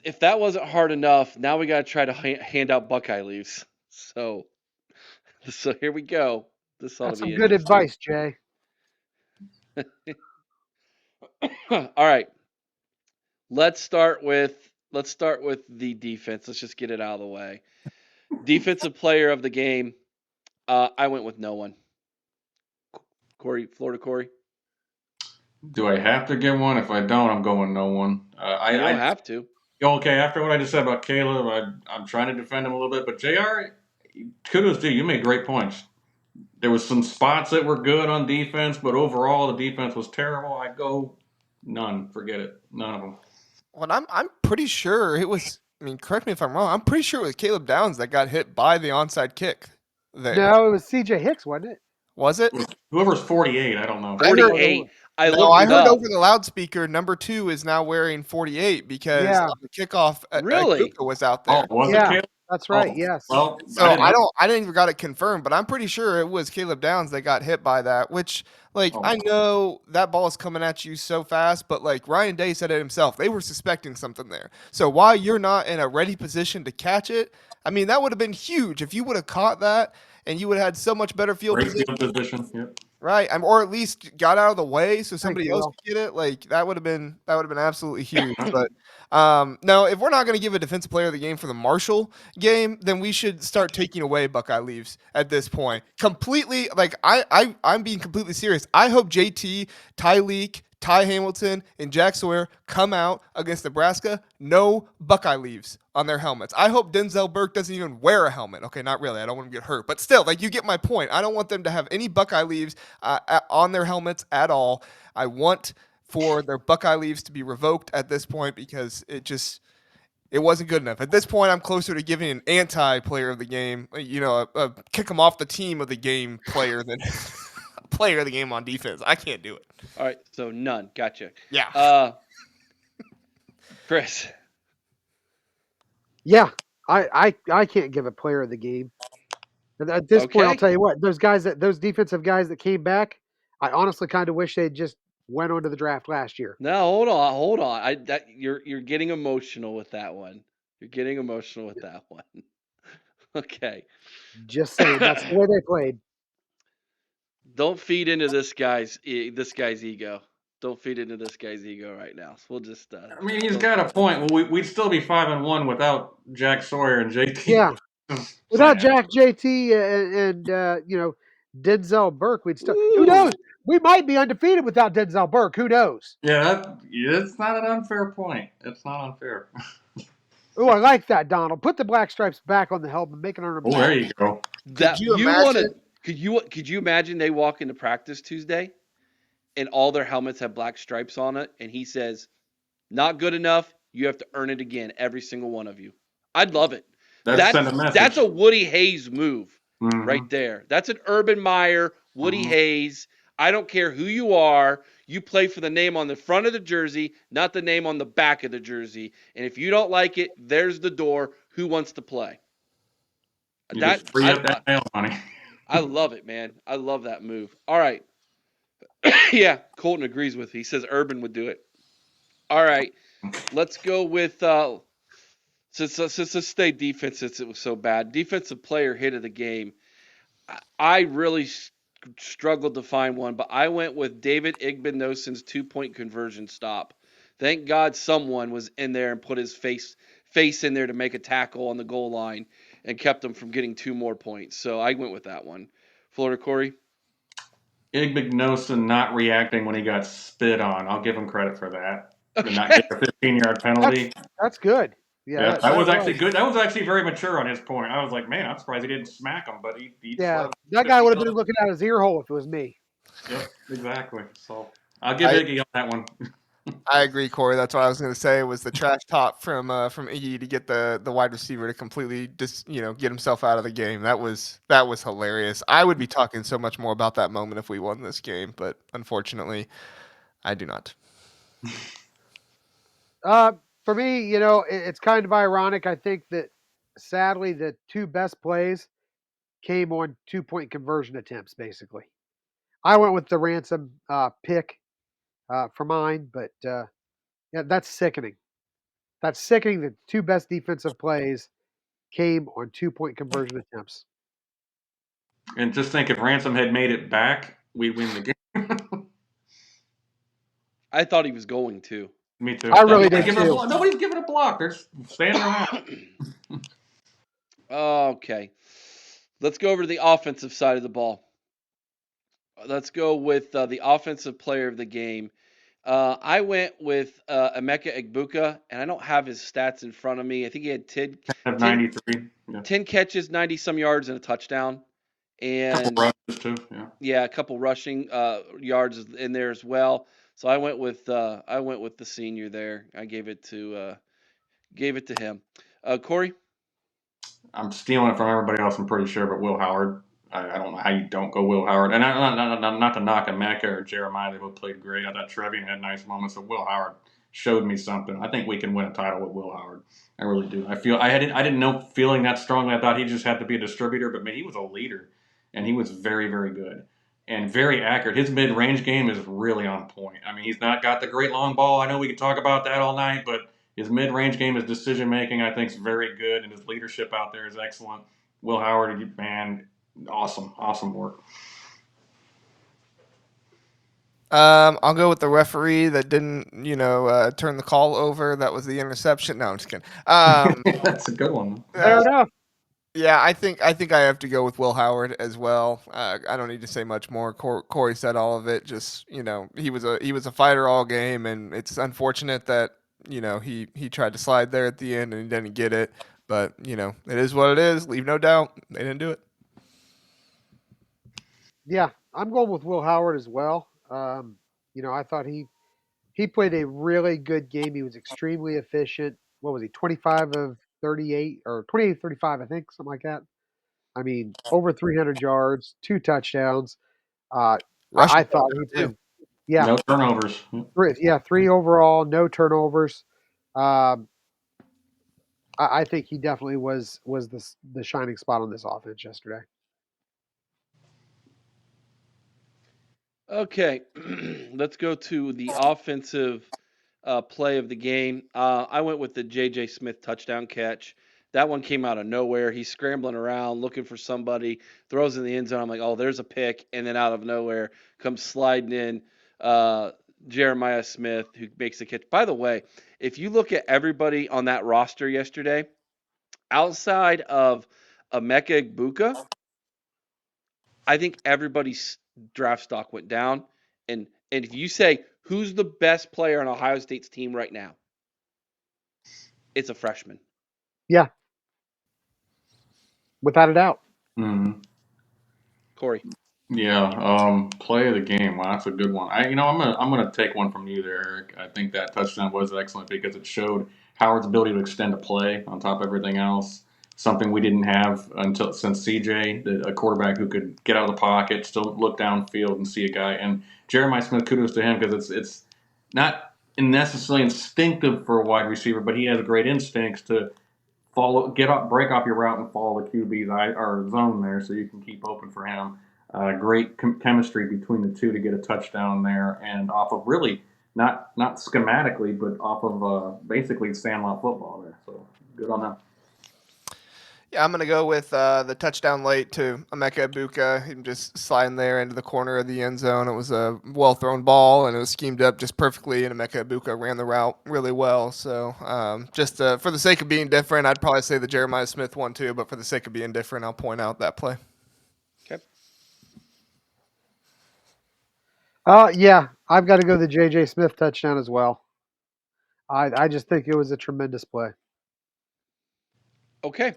if that wasn't hard enough, now we got to try to hand out Buckeye Leaves. So here we go. This ought to That's some be good interesting. advice, Jay. All right. Let's start with the defense. Let's just get it out of the way. Defensive player of the game. I went with no one. Florida Corey. Do I have to get one? If I don't, I'm going no one. You don't have to. Okay, after what I just said about Caleb, I'm trying to defend him a little bit. But JR, kudos to you. You made great points. There was some spots that were good on defense, but overall the defense was terrible. I go none. Forget it. None of them. Well, I'm pretty sure it was. I mean, correct me if I'm wrong. I'm pretty sure it was Caleb Downs that got hit by the onside kick. There No, it was C.J. Hicks, wasn't it? was it? Whoever's 48, I don't know. 48. I No, looked I it heard up. over the loudspeaker number 2 is now wearing 48 because Yeah. on the kickoff, Really? Kuka was out there. Oh, was Yeah. it Caleb? That's right. Oh, Yes. Well, So I didn't even got it confirmed, but I'm pretty sure it was Caleb Downs that got hit by that. Which, like, Oh. I know that ball is coming at you so fast, but like Ryan Day said it himself, they were suspecting something there. So while you're not in a ready position to catch it, I mean that would have been huge if you would have caught that and you would have had so much better field great position. field position. Yep. Right, or at least got out of the way so somebody you, else Will. could get it. Like that would have been absolutely huge. But no, if we're not going to give a defensive player of the game for the Marshall game, then we should start taking away Buckeye Leaves at this point. Completely, like I'm being completely serious. I hope JT, Tyleek, Ty Hamilton, and Jack Sawyer come out against Nebraska, no Buckeye Leaves on their helmets. I hope Denzel Burke doesn't even wear a helmet. Okay, not really. I don't want him to get hurt. But still, like, you get my point. I don't want them to have any Buckeye Leaves on their helmets at all. I want for their Buckeye Leaves to be revoked at this point because it wasn't good enough. At this point, I'm closer to giving an anti-player of the game, a kick them off the team of the game player than player of the game on defense. I can't do it. All right, so none. Gotcha. Yeah. Chris. Yeah. I can't give a player of the game. At this point, I'll Okay. tell you what, those defensive guys that came back, I honestly kind of wish they'd just went on to the draft last year. No, hold on. You're getting emotional with that one. You're getting emotional with that one. Okay. Just saying, that's the way they played. Don't feed into this guy's ego. Don't feed into this guy's ego right now. So we'll just. I mean, he's got a point. Well, we'd still be 5-1 without Jack Sawyer and JT. Yeah. Without Jack, JT, and Denzel Burke, we'd still. Who knows? We might be undefeated without Denzel Burke. Who knows? Yeah, it's not an unfair point. It's not unfair. Oh, I like that, Donald. Put the black stripes back on the helmet and make it on. Oh, there you go. Could you imagine they walk into practice Tuesday, and all their helmets have black stripes on it, and he says, "Not good enough. You have to earn it again, every single one of you." I'd love it. That's a Woody Hayes move right there. That's an Urban Meyer, Woody Hayes. I don't care who you are. You play for the name on the front of the jersey, not the name on the back of the jersey. And if you don't like it, there's the door. Who wants to play? Just free up that mail money. I love it, man. I love that move. All right. Yeah, Colton agrees with me. He says Urban would do it. All right. Let's go with since let's stay defense since it was so bad. Defensive player hit of the game. I really struggled to find one, but I went with David Igbenogsen's 2-point conversion stop. Thank God someone was in there and put his face in there to make a tackle on the goal line and kept them from getting 2 more points. So I went with that one. Florida Corey? Igbenogsen not reacting when he got spit on. I'll give him credit for that. Okay. Not get a 15-yard penalty. That's good. Yeah, that was actually good. That was actually very mature on his point. I was like, man, I'm surprised he didn't smack him, but he that guy would have been looking at his ear hole if it was me. Yep, exactly. So I'll give Iggy on that one. I agree, Corey. That's what I was going to say. Was the trash talk from Iggy to get the wide receiver to completely get himself out of the game. That was hilarious. I would be talking so much more about that moment if we won this game, but unfortunately, I do not. For me, it's kind of ironic. I think that sadly the 2 best plays came on 2-point conversion attempts. Basically, I went with the Ransom pick for mine, but yeah, that's sickening. That's sickening. The two best defensive plays came on 2-point conversion attempts. And just think, if Ransom had made it back, we'd win the game. I thought he was going to. Me too. I really Nobody's did giving a too. block. Nobody's giving a block. They're standing around. Okay. Let's go over to the offensive side of the ball. Let's go with the offensive player of the game. I went with Emeka Egbuka, and I don't have his stats in front of me. I think he had 10, Have 10, 93. Yeah. 10 catches, 90 some yards, and a touchdown. Couple And rushes too. Yeah. yeah, a couple rushing yards in there as well. So I went with the senior there. I gave it to him. Corey. I'm stealing it from everybody else, I'm pretty sure, but Will Howard. I don't know how you don't go Will Howard. And not to knock Emeka or Jeremiah, they both played great. I thought Trevian had nice moments, but Will Howard showed me something. I think we can win a title with Will Howard. I really do. I didn't know feeling that strongly. I thought he just had to be a distributor, but man, he was a leader, and he was very, very good and very accurate. His mid-range game is really on point. I mean, he's not got the great long ball. I know we could talk about that all night, but his mid-range game, his decision-making, I think, is very good, and his leadership out there is excellent. Will Howard, man, awesome work. I'll go with the referee that didn't, turn the call over. That was the interception. No, I'm just kidding. That's a good one. Fair enough. Yeah, I think I have to go with Will Howard as well. I don't need to say much more. Corey said all of it. Just he was a fighter all game, and it's unfortunate that he tried to slide there at the end and he didn't get it. But it is what it is. Leave no doubt they didn't do it. Yeah, I'm going with Will Howard as well. I thought he played a really good game. He was extremely efficient. What was he? 25 of 38 or 28 of 35, I think, something like that. I mean, over 300 yards, 2 touchdowns. Uh, I Rushing thought he too. played, yeah, No turnovers. three overall, no turnovers. Um, I think he definitely was the shining spot on this offense yesterday. Okay, let's go to the offensive play of the game. I went with the J.J. Smith touchdown catch. That one came out of nowhere. He's scrambling around looking for somebody, throws in the end zone. I'm like, oh, there's a pick. And then out of nowhere comes sliding in Jeremiah Smith, who makes the catch. By the way, if you look at everybody on that roster yesterday, outside of Emeka Egbuka, I think everybody's draft stock went down. And if you say who's the best player on Ohio State's team right now, it's a freshman. Yeah, without a doubt. Mm-hmm. Corey. Yeah, play of the game. Wow, that's a good one. I'm gonna take one from you there, Eric. I think that touchdown was excellent because it showed Howard's ability to extend a play on top of everything else. Something we didn't have until since CJ, a quarterback who could get out of the pocket, still look downfield and see a guy. And Jeremiah Smith, kudos to him because it's not necessarily instinctive for a wide receiver, but he has great instincts to break off your route and follow the QB's or zone there, so you can keep open for him. Great chemistry between the two to get a touchdown there, and off of really not schematically, but off of basically sandlot football there. So good on them. Yeah, I'm gonna go with the touchdown late to Emeka Egbuka. Him just sliding there into the corner of the end zone. It was a well thrown ball, and it was schemed up just perfectly. And Emeka Egbuka ran the route really well. So just for the sake of being different, I'd probably say the Jeremiah Smith one too. But for the sake of being different, I'll point out that play. Okay. Yeah, I've got to go the J.J. Smith touchdown as well. I just think it was a tremendous play. Okay.